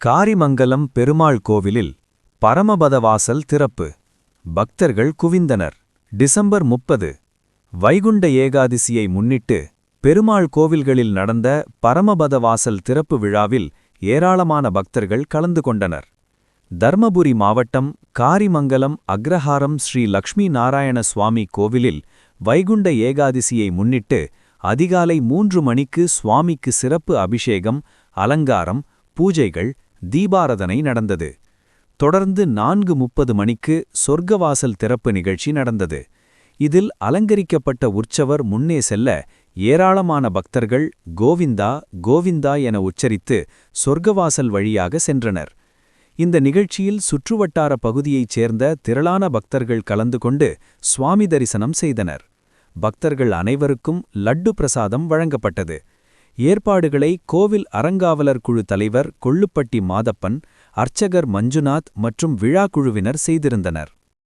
காரிமங்கலம் பெருமாள் கோவிலில் பரமபதவாசல் திறப்பு. பக்தர்கள் குவிந்தனர். டிசம்பர் 30 வைகுண்ட ஏகாதசியை முன்னிட்டு பெருமாள் கோவில்களில் நடந்த பரமபதவாசல் திறப்பு விழாவில் ஏராளமான பக்தர்கள் கலந்து கொண்டனர். தர்மபுரி மாவட்டம் காரிமங்கலம் அக்ரஹாரம் ஸ்ரீ லக்ஷ்மி நாராயண சுவாமி கோவிலில் வைகுண்ட ஏகாதசியை முன்னிட்டு அதிகாலை 3 மணிக்கு சுவாமிக்கு சிறப்பு அபிஷேகம், அலங்காரம், பூஜைகள், தீபாரதனை நடந்தது. தொடர்ந்து 4:30 மணிக்கு சொர்க்கவாசல் திறப்பு நிகழ்ச்சி நடந்தது. இதில் அலங்கரிக்கப்பட்ட உற்சவர் முன்னே செல்ல ஏராளமான பக்தர்கள் கோவிந்தா கோவிந்தா என உச்சரித்து சொர்க்கவாசல் வழியாக சென்றனர். இந்த நிகழ்ச்சியில் சுற்றுவட்டார பகுதியைச் சேர்ந்த திரளான பக்தர்கள் கலந்து கொண்டு சுவாமி தரிசனம் செய்தனர். பக்தர்கள் அனைவருக்கும் லட்டு பிரசாதம் வழங்கப்பட்டது. ஏற்பாடுகளை கோவில் அறங்காவலர் குழு தலைவர் கொள்ளுப்பட்டி மாதப்பன், அர்ச்சகர் மஞ்சுநாத் மற்றும் விழா குழுவினர் செய்திருந்தனர்.